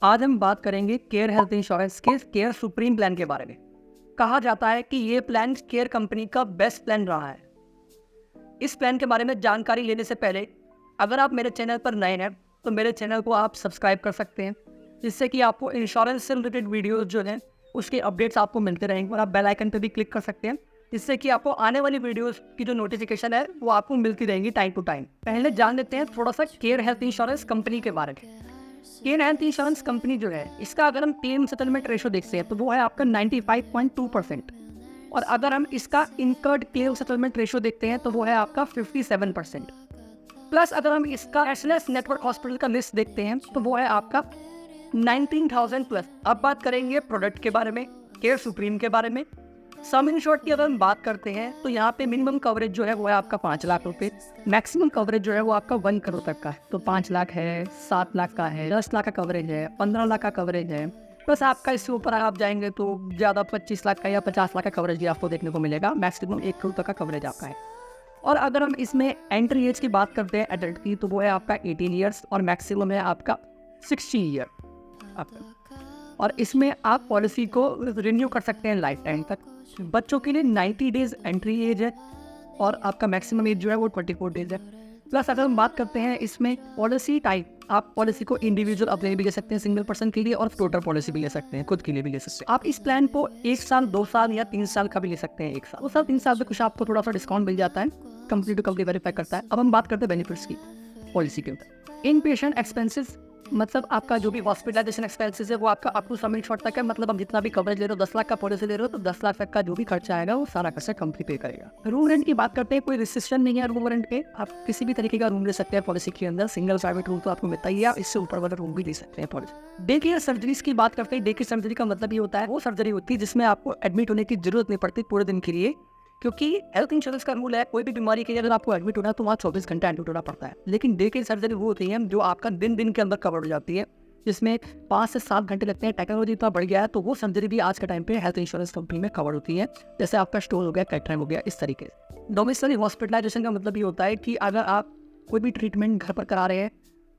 आज हम बात करेंगे केयर हेल्थ इंश्योरेंस के केयर सुप्रीम प्लान के बारे में। कहा जाता है कि ये प्लान केयर कंपनी का बेस्ट प्लान रहा है। इस प्लान के बारे में जानकारी लेने से पहले अगर आप मेरे चैनल पर नए हैं तो मेरे चैनल को आप सब्सक्राइब कर सकते हैं, जिससे कि आपको इंश्योरेंस से रिलेटेड वीडियोस जो हैं उसके अपडेट्स आपको मिलते रहेंगे। और आप बेल आइकन पर भी क्लिक कर सकते हैं, जिससे कि आपको आने वाली वीडियोस की जो नोटिफिकेशन है वो आपको मिलती रहेंगी टाइम टू टाइम। पहले जान लेते हैं थोड़ा सा केयर हेल्थ इंश्योरेंस कंपनी के बारे में। केयर हेल्थ इंश्योरेंस कंपनी जो है, इसका अगर हम क्लेम सेटलमेंट रेशो देखते हैं तो वो है आपका 95.2%। और अगर हम इसका इनकर्ड क्लेम सेटलमेंट रेशो देखते हैं तो वो है आपका 57%। प्लस अगर हम इसका कैशलेस नेटवर्क हॉस्पिटल का लिस्ट देखते हैं तो वो है आपका 19,000 प्लस। अब बात करेंगे प्रोडक्ट के बारे में, केयर सुप्रीम के बारे में। सम इंश्योर्ड की अगर हम बात करते हैं तो यहाँ पे मिनिमम कवरेज जो है वो है आपका 5 लाख रुपए, मैक्सिमम कवरेज जो है वो आपका 1 करोड़ तक का है। तो 5 लाख है, 7 लाख का है, 10 लाख का कवरेज है, 15 लाख का कवरेज है। प्लस आपका इससे ऊपर आप जाएंगे तो ज़्यादा 25 लाख का या 50 लाख का कवरेज भी आपको देखने को मिलेगा। मैक्सिमम 1 करोड़ तक का कवरेज आपका है। और अगर हम इसमें एंट्री एज की बात करते हैं एडल्ट की, तो वो है आपका 18 ईयर्स और मैक्सिमम है आपका 60 ईयर आपका। और इसमें आप पॉलिसी को रिन्यू कर सकते हैं लाइफ टाइम तक। बच्चों के लिए 90 डेज एंट्री एज है और आपका मैक्सिमम एज जो है वो 24 डेज है। प्लस अगर हम बात करते हैं इसमें पॉलिसी टाइप, आप पॉलिसी को इंडिविजुअल अपने भी ले सकते हैं सिंगल पर्सन के लिए, और टोटल पॉलिसी भी ले सकते हैं, खुद के लिए भी ले सकते हैं। आप इस प्लान को 1 साल, 2 साल या 3 साल का भी ले सकते हैं। 1 साल, 2 साल, 3 साल में कुछ आपको थोड़ा सा डिस्काउंट मिल जाता है, कंपनी टू कंपनी वेरीफाई करता है। अब हम बात करते हैं बेनिफिट्स की पॉलिसी के ऊपर। इन पेशेंट एक्सपेंसेस, मतलब आपका जो भी हॉस्पिटलाइजेशन एक्सपेंसेस है वो आपका अप टू सम इंश्योर्ड तक है। मतलब आप जितना भी कवरेज ले रहे हो, 10 लाख का पॉलिसी ले रहे हो तो 10 लाख तक का जो भी खर्चा आएगा वो सारा खर्चा कंपनी पे करेगा। रूम रेंट की बात करते हैं, कोई रिस्ट्रिक्शन नहीं है रूम रेंट पे। आप किसी भी तरीके का रूम ले सकते हैं पॉलिसी के अंदर। सिंगल प्राइवेट रूम तो आपको मिलता ही है, इससे ऊपर वाला रूम भी ले सकते हैं पॉलिसी। डे केयर सर्जरीज की बात करते हैं। डे केयर सर्जरी का मतलब ये होता है वो सर्जरी होती है जिसमें आपको एडमिट होने की जरूरत नहीं पड़ती पूरे दिन के लिए, क्योंकि हेल्थ इंश्योरेंस का रूल है कोई भी बीमारी के लिए अगर आपको एडमिट होना है तो वहाँ 24 घंटा एडमिट होना पड़ता है। लेकिन डे केयर सर्जरी वो होती है जो आपका दिन के अंदर कवर हो जाती है, जिसमें 5 से 7 घंटे लगते हैं। टेक्नोलॉजी इतना बढ़ गया है तो वो सर्जरी भी आज के टाइम पे हेल्थ इंश्योरेंस कंपनी में कवर होती है, जैसे आपका स्टोन हो गया, कैटराइन हो गया, इस तरीके से। डोमिसाइल हॉस्पिटलाइजेशन का मतलब ये होता है कि अगर आप कोई भी ट्रीटमेंट घर पर करा रहे हैं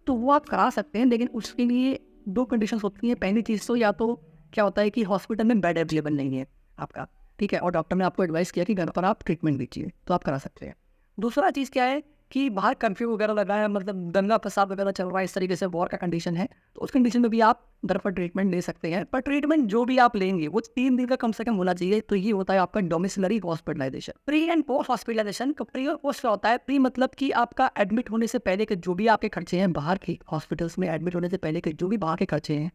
तो वो आप करा सकते हैं, लेकिन उसके लिए 2 कंडीशंस होती हैं। पहली चीज़ तो या तो क्या होता है कि हॉस्पिटल में बेड अवेलेबल नहीं है आपका, ठीक है, और डॉक्टर ने आपको एडवाइस किया कि घर पर आप ट्रीटमेंट लीजिए, तो आप करा सकते हैं। दूसरा चीज़ क्या है कि बाहर कर्फ्यू वगैरह लगा है, मतलब दंगा फसाद वगैरह चल रहा है, इस तरीके से वॉर का कंडीशन है, तो उस कंडीशन में भी आप घर पर ट्रीटमेंट ले सकते हैं। पर ट्रीटमेंट जो भी आप लेंगे वो 3 दिन का कम से कम होना चाहिए। तो ये होता है आपका domiciliary hospitalization. Pre and post hospitalization का प्री और पोस्ट क्या होता है? प्री मतलब कि आपका एडमिट होने से पहले के जो भी आपके खर्चे हैं, बाहर के हॉस्पिटल्स में एडमिट होने से पहले के जो भी बाहर के खर्चे हैं,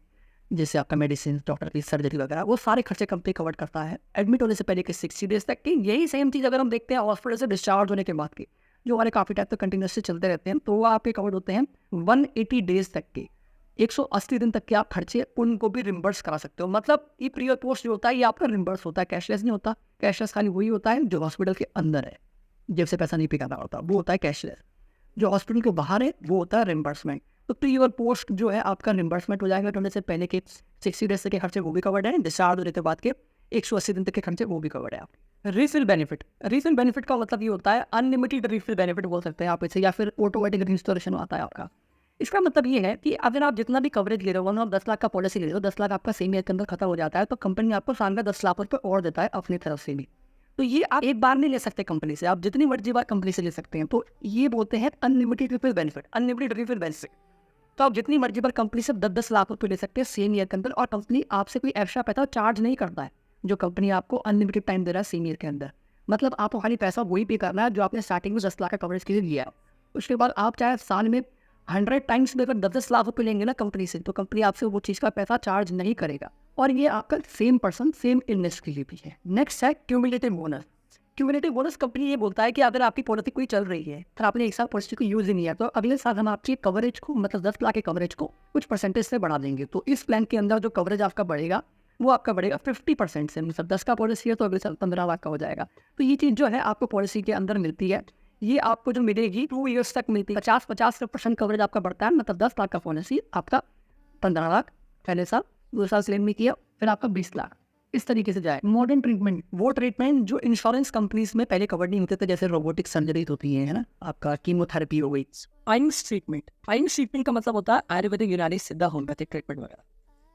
जैसे आपका मेडिसिन, डॉक्टर की सर्जरी वगैरह, वो सारे खर्चे कंपनी कवर करता है एडमिट होने से पहले के 60 डेज तक की। यही सेम चीज़ अगर हम देखते हैं हॉस्पिटल से डिस्चार्ज होने के बाद की, जो हमारे काफ़ी टाइम तक कंटिन्यूसली चलते रहते हैं, तो वो आपके कवर्ड होते हैं 180 डेज तक के, 180 दिन तक के आप खर्चे उनको भी रिम्बर्स करा सकते हो। मतलब ये प्री और पोस्ट जो होता है ये आपका रिम्बर्स होता है, कैशलेस नहीं होता। कैशलेस खाली वही होता है जो हॉस्पिटल के अंदर है, जेब से पैसा नहीं पे करना होता, वो होता है कैशलेस। जो हॉस्पिटल के बाहर है वो होता है रिम्बर्समेंट। तो प्री और पोस्ट जो है आपका रिम्बर्समेंट हो जाएगा, होने से पहले के 60 डेज तक के खर्चे वो भी कवर्ड है, डिस्चार्ज होने के बाद के 180 दिन तक के खर्चे वो भी कवर्ड है आपके। रिफिल बेनिफिट, रिफिल बेनिफिट का मतलब ये होता है अनलिमिटेड रिफिल बेनिफिट बोल सकते हैं आप इसे, या फिर ऑटोमेटिक रिस्टोरेशन आता है आपका। इसका मतलब ये है कि अगर आप जितना भी कवरेज ले रहे हो, आप 10 लाख का पॉलिसी ले रहे हो, 10 लाख आपका सेम ईयर के अंदर खत्म हो जाता है, तो कंपनी आपको साल का 10 लाख रुपये और देता है अपनी तरफ से भी। तो ये आप एक बार नहीं ले सकते कंपनी से, आप जितनी मर्जी बार कंपनी से ले सकते हैं। तो ये बोलते हैं unlimited refill benefit, unlimited refill benefit. तो आप जितनी मर्जी बार कंपनी से 10-10 लाख रुपये ले सकते हैं सेम ईयर के अंदर, और कंपनी आपसे कोई एक्स्ट्रा पैसा चार्ज नहीं करता है, जो कंपनी आपको अनलिमिटेड टाइम दे रहा है सेम ईयर के अंदर। मतलब आपको खाली पैसा वही पे करना है जो आपने स्टार्टिंग में 10 लाख का कवरेज के लिए लिया है। उसके बाद आप चाहे साल में 100 टाइम्स में अगर 10-10 लाख रुपये लेंगे ना कंपनी से, तो कंपनी आपसे वो चीज़ का पैसा चार्ज नहीं करेगा। और ये आपका सेम पर्सन सेम इलनेस के लिए भी है। नेक्स्ट है cumulative bonus. Cumulative bonus company ये बोलता है कि अगर आपकी पॉलिसी कोई चल रही है तो आपने एक साल पॉलिसी को यूज़ ही नहीं है, तो अगले साल हम आपकी कवरेज को, मतलब 10 लाख के कवरेज को कुछ परसेंटेज से बढ़ा देंगे। तो इस प्लान के अंदर जो कवरेज आपका बढ़ेगा वो आपका बढ़ेगा 50% से, मतलब 10 का पॉलिसी है तो अगले साल 15 लाख का हो जाएगा। तो ये चीज़ जो है आपको पॉलिसी के अंदर मिलती है, ये आपको जो मिलेगी 2 ईयर्स तक मिलती है। 50% कवरेज आपका बढ़ता है, मतलब 10 लाख का पॉलिसी आपका 15 लाख पहले साल, 2 साल क्लेम में किया, फिर आपका 20 लाख, इस तरीके से जाए। मॉडर्न ट्रीटमेंट, वो ट्रीटमेंट जो इंश्योरेंस कंपनीज में पहले कवर नहीं होते थे, जैसे रोबोटिक सर्जरी होती है ना, आपका कीमोथेरेपी हो गई। आइम्स ट्रीटमेंट, आइम्स ट्रीटमेंट का मतलब होता है आयुर्वेदिक, यूनानी, सिद्धा, होम्योपैथिक ट्रीटमेंट वगैरह।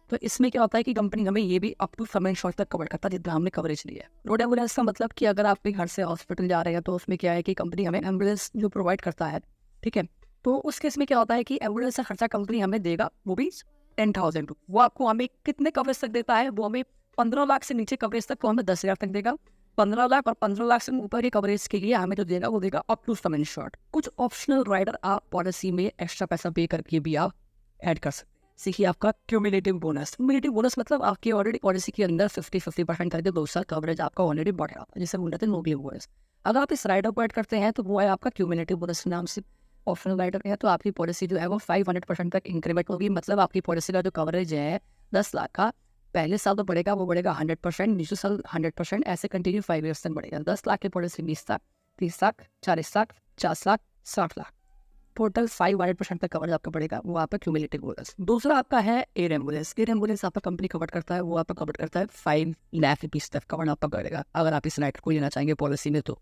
तो इसमें क्या होता है कि कंपनी हमें ये भी अप टू सम इंश्योरेंस तक कवर करता है जितना हमने कवरेज लिया है। रोड एम्बुलेंस का मतलब कि अगर आप घर से हॉस्पिटल जा रहे हैं तो उसमें क्या है कि कंपनी हमें एम्बुलेंस जो प्रोवाइड करता है, ठीक है, तो उस केस में क्या होता है कि एम्बुलेंस का खर्चा कंपनी हमें देगा, वो भी 10,000। वो आपको हमें कितने कवरेज तक देता है? वो हमें 15 लाख से नीचे कवरेज तक तो हमें 10,000 तक देगा। 15 लाख और 15 लाख से ऊपर के कवरेज के लिए हमें जो देगा वो देगा अप टू सम इंश्योर्ड। कुछ ऑप्शनल राइडर आप पॉलिसी में एक्स्ट्रा पैसा पे करके भी आप ऐड कर सकते हैं। सीखिए आपका क्यूमुलेटिव बोनस। क्यूमुलेटिव बोनस मतलब आपकी ऑलरेडी पॉलिसी के अंदर 50% करके 2 साल कवरेज आपका ऑलरेडी बढ़ रहा है, जिसे बोलते हैं नोबल बोनस। अगर आप इस राइडर को ऐड करते हैं तो वो है आपका क्यूमुलेटिव बोनस नाम से ऑप्शनल राइडर है। तो आपकी पॉलिसी जो है वो 500% तक इंक्रीमेंट होगी। मतलब आपकी पॉलिसी का जो कवरेज है 10 लाख का, पहले साल तो बढ़ेगा, वो बढ़ेगा 100%, दूसरे साल 100%, ऐसे कंटिन्यू 5 ईयर्स तक बढ़ेगा। 10 लाख की पॉलिसी 20 लाख, 30 लाख, 40 लाख, 50 लाख, 60 लाख, टोटल 500% तक कवरेज आपका बढ़ेगा। वो आपका क्यूमुलेटिव बोनस। दूसरा आपका है एयर एम्बुलेंस। एयर एम्बुलेंस आपका कंपनी कवर करता है, वो आपका कवर करता है 5 लाख रुपीज तक कवर आपका करेगा। अगर आप इस राइडर को लेना चाहेंगे पॉलिसी में तो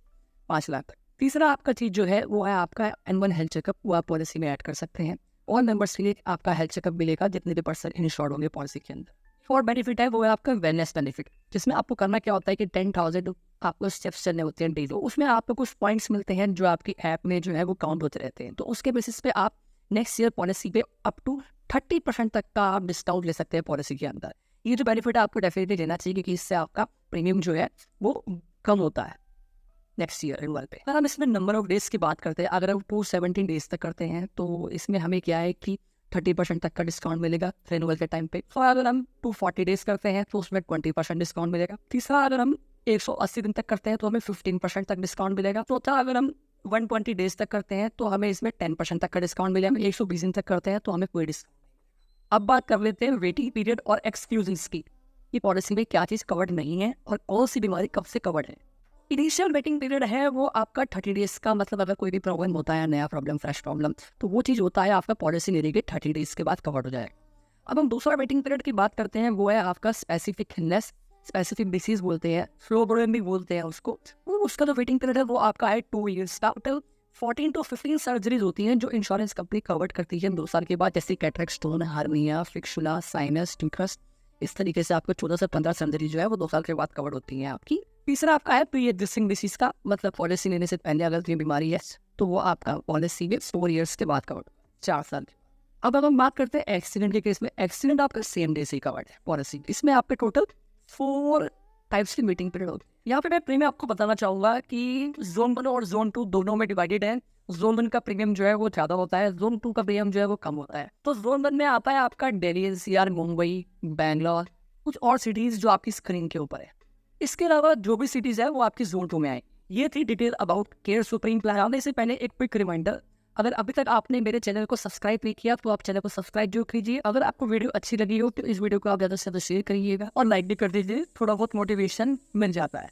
5 लाख तक। तीसरा आपका चीज जो है वो है आपका एनुअल हेल्थ चेकअप। वो आप पॉलिसी में ऐड कर सकते हैं। और मेंबर्स के लिए आपका हेल्थ चेकअप मिलेगा जितने भी पर्सन इंश्योर्ड होंगे पॉलिसी के अंदर। और बेनिफिट है वो है आपका वेलनेस बेनिफिट, जिसमें आपको करना क्या होता है कि 10,000 आपको स्टेप्स चलने होते हैं डेली। उसमें आपको कुछ पॉइंट्स मिलते हैं जो आपकी ऐप में जो है वो काउंट होते रहते हैं। तो उसके बेसिस पे आप नेक्स्ट ईयर पॉलिसी पे अप टू 30% तक का आप डिस्काउंट ले सकते हैं पॉलिसी के अंदर। ये जो बेनिफिट है आपको डेफिनेटली लेना चाहिए क्योंकि इससे आपका प्रीमियम जो है वो कम होता है नेक्स्ट ईयर रिन्यूअल पे। अगर हम इसमें नंबर ऑफ डेज की बात करते हैं, अगर हम 217 डेज तक करते हैं तो इसमें हमें क्या है कि 30% तक का डिस्काउंट मिलेगा रिन्यूअल के टाइम पे। और अगर हम 240 डेज करते हैं तो उसमें 20% डिस्काउंट मिलेगा। तीसरा अगर हम 180 दिन तक करते हैं तो हमें 15% तक डिस्काउंट मिलेगा। चौथा अगर हम 120 डेज तक करते हैं तो हमें इसमें 10% तक का डिस्काउंट मिलेगा। 120 दिन तक करते हैं तो हमें कोई डिस्काउंट। अब बात कर लेते हैं वेटिंग पीरियड और एक्सक्यूजेस की। ये पॉलिसी में क्या चीज़ कवर्ड नहीं है और कौन सी बीमारी कब से कवर्ड है। इनिशियल वेटिंग पीरियड है वो आपका 30 डेज का। मतलब अगर कोई भी प्रॉब्लम होता है, नया प्रॉब्लम, फ्रेश प्रॉब्लम, तो वो चीज़ होता है आपका पॉलिसी लेने के 30 डेज के बाद कवर हो जाएगा। अब हम दूसरा वेटिंग पीरियड की बात करते हैं, वो है आपका स्पेसिफिक इलनेस, स्पेसिफिक डिसीज बोलते हैं, स्लो प्रोग्राम भी बोलते हैं उसको। उसका जो वेटिंग पीरियड है वो आपका है 2 ईयर्स का। टोटल 14 to 15 सर्जरीज होती हैं जो इंश्योरेंस कंपनी कवर करती है 2 साल के बाद, जैसे कैटरेक्ट, स्टोन, हार्निया, फिक्सुला, साइनस, ट्यूकस। इस तरीके से आपको 14 से 15 सर्जरी जो है वो 2 साल के बाद कवर होती है आपकी। तीसरा आपका है प्री एग्जिस्टिंग डिसीज का। मतलब पॉलिसी लेने से पहले अगर कोई बीमारी है तो वो आपका पॉलिसी में 4 ईयर्स के बाद कवर, 4 साल। अब अगर हम बात करते हैं एक्सीडेंट के केस में, एक्सीडेंट आपका सेम डे से कवर्ड है पॉलिसी। इसमें आपके टोटल 4 टाइप्स की मीटिंग पीरियड होती है। यहाँ पे मैं प्रीमियम आपको बताना चाहूँगा कि जोन 1 और जोन 2 दोनों में डिवाइडेड है। जोन 1 का प्रीमियम जो है वो ज़्यादा होता है, जोन 2 का प्रीमियम जो है वो कम होता है। तो जोन 1 में आता है आपका दिल्ली, एनसीआर, मुंबई, बैंगलोर, कुछ और सिटीज़ जो आपकी स्क्रीन के ऊपर है। इसके अलावा जो भी सिटीज़ है वो आपकी जोन 2 में आए। ये थी detail about care supreme plan. आने से पहले एक क्विक रिमाइंडर, अगर अभी तक आपने मेरे चैनल को सब्सक्राइब नहीं किया तो आप चैनल को सब्सक्राइब जरूर कीजिए। अगर आपको वीडियो अच्छी लगी हो तो इस वीडियो को आप ज़्यादा से ज़्यादा शेयर करिएगा और लाइक भी कर दीजिए, थोड़ा बहुत मोटिवेशन मिल जाता है।